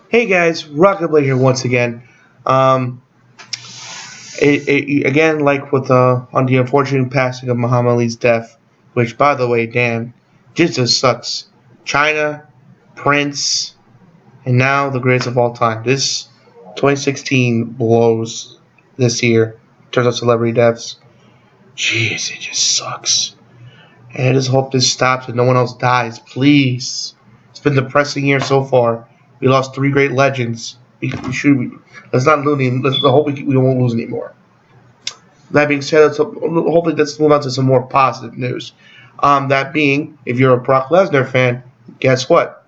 Hey guys, Rockingtheblade here once again. Um, again, like with on the unfortunate passing of Muhammad Ali's death, which by the way, damn, just sucks. China, Prince, and now the greatest of all time. This 2016 blows this year in terms of celebrity deaths. Jeez, it just sucks. And I just hope this stops and no one else dies, please. It's been a depressing year so far. We lost three great legends. Let's not lose any. Let's hope we won't lose anymore. That being said, hopefully let's move on to some more positive news. That being, if you're a Brock Lesnar fan, guess what?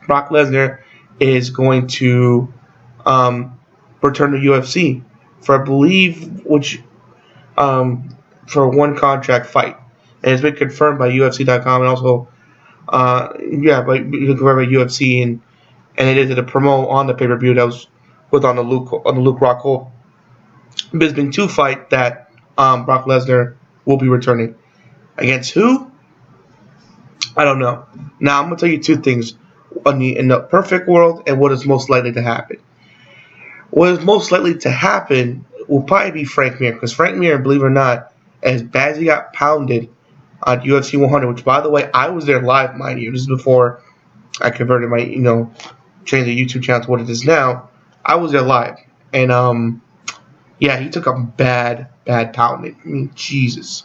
Brock Lesnar is going to return to UFC for I believe for a one contract fight, and it's been confirmed by UFC.com and also confirmed by UFC and they did a promo on the pay-per-view that was put on the Luke Rockhold Bisping 2 fight that Brock Lesnar will be returning. Against who? I don't know. Now, I'm going to tell you two things in the perfect world and what is most likely to happen. What is most likely to happen will probably be Frank Mir, because Frank Mir, believe it or not, as bad as he got pounded on UFC 100, which, by the way, I was there live, mind you. This is before I converted my, changed the YouTube channel to what it is now. I was there live, and yeah, he took a bad pounding. I mean, Jesus,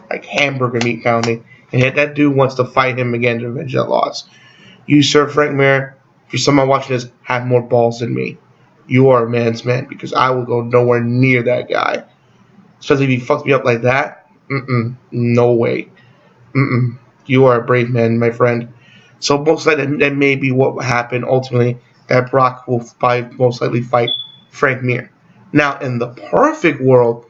like hamburger meat pounding, and that dude wants to fight him again to avenge that loss. You, sir, Frank Mir, if you're someone watching this, have more balls than me. You are a man's man, because I will go nowhere near that guy, especially if he fucks me up like that. No way. You are a brave man, my friend. So most likely that may be what will happen ultimately, that Brock will most likely fight Frank Mir. Now, in the perfect world,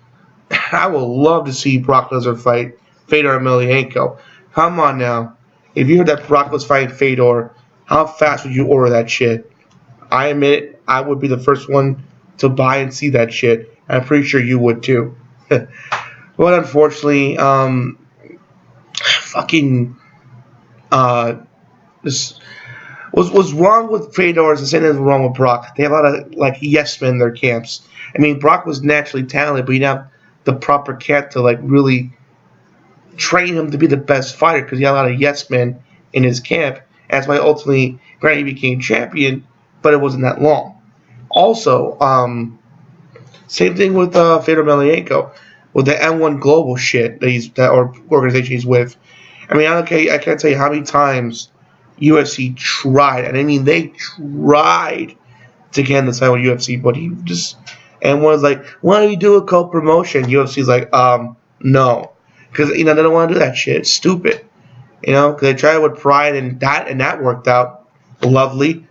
I would love to see Brock Lesnar fight Fedor Emelianenko. Come on now. If you heard that Brock was fighting Fedor, how fast would you order that shit? I admit it, I would be the first one to buy and see that shit. I'm pretty sure you would too. But unfortunately, this what's wrong with Fedor is the same as wrong with Brock. They have a lot of yes men in their camps. I mean, Brock was naturally talented, but he didn't have the proper camp to really train him to be the best fighter because he had a lot of yes men in his camp. And that's why ultimately, granted, he became champion, but it wasn't that long. Also, same thing with Fedor Emelianenko with the M1 Global shit that organization he's with. I mean, I can't tell you how many times UFC tried, and I mean they tried to get him to sign with UFC, but he just was like, "Why don't you do a co-promotion?" UFC's like, no, because they don't want to do that shit. It's stupid, because they tried with Pride and that worked out lovely.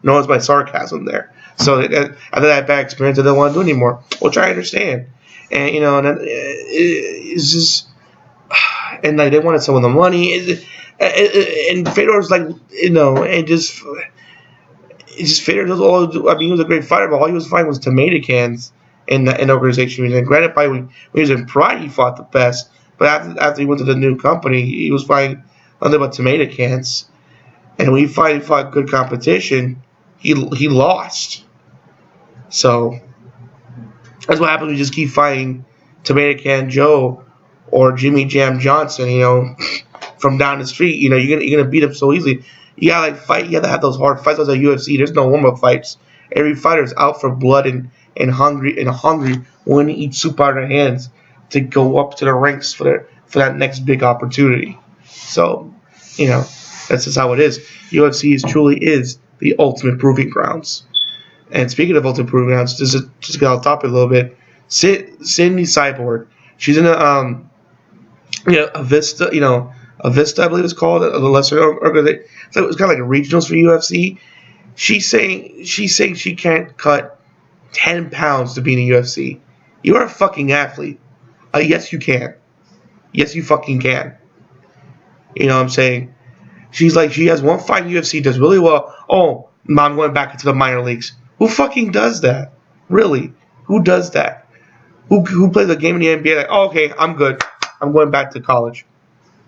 Notice my sarcasm there. So after that bad experience, they don't want to do it anymore, which I understand, and and it's just. And they wanted some of the money, and Fedor's and just Fedor does all. I mean, he was a great fighter, but all he was fighting was tomato cans in the organization. And granted, probably when he was in Pride, he fought the best, but after he went to the new company, he was fighting nothing but tomato cans. And when he fought good competition, he lost. So that's what happens when you just keep fighting tomato can Joe or Jimmy Jam Johnson, from down the street. You're gonna beat him so easily. You gotta fight. You gotta have those hard fights. Those are UFC. There's no warm-up fights. Every fighter is out for blood and hungry wanting to eat soup out of their hands to go up to the ranks for that next big opportunity. So, that's just how it is. UFC truly is the ultimate proving grounds. And speaking of ultimate proving grounds, just get off topic a little bit. Sydney Cyborg. She's in Avista, Avista, I believe it's called, a lesser organization. So it's kind of like a regionals for UFC. She's saying she can't cut 10 pounds to be in the UFC. You are a fucking athlete. Yes, you can. Yes, you fucking can. You know what I'm saying? She's like, she has one fight in UFC, does really well. Oh, I'm going back into the minor leagues. Who fucking does that? Really? Who does that? Who plays a game in the NBA like, oh, okay, I'm good. I'm going back to college.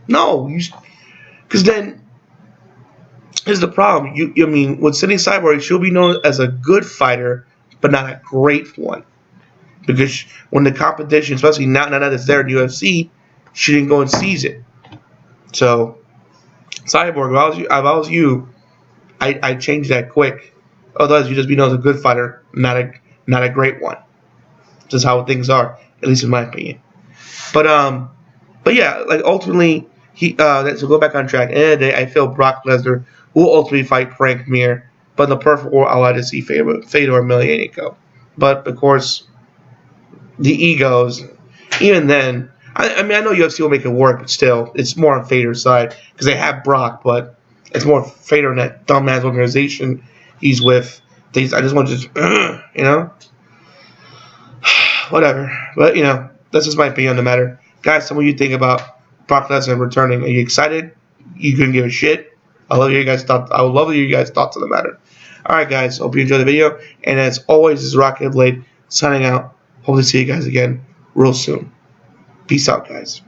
No, because then here's the problem. I mean, with Cindy Cyborg, she'll be known as a good fighter, but not a great one. Because when the competition, especially now that it's there in UFC, she didn't go and seize it. So, Cyborg, if I was you, I'd change that quick. Otherwise, you just be known as a good fighter, not a great one. Just how things are, at least in my opinion. But yeah, like ultimately, so go back on track. At the end of the day, I feel Brock Lesnar will ultimately fight Frank Mir. But in the perfect world, I like to see Fedor Emelianenko. But of course, the egos, even then, I mean, I know UFC will make it work, but still, it's more on Fedor's side because they have Brock, but it's more Fedor in that dumbass organization he's with. I just want to just, you know, whatever. But you know, that's just my opinion on the matter, guys. Tell me what you think about Brock Lesnar returning. Are you excited? You couldn't give a shit? I love you guys' thoughts. I would love to hear you guys' thoughts on the matter. All right, guys. Hope you enjoyed the video. And as always, this is Rockingtheblade signing out. Hope to see you guys again real soon. Peace out, guys.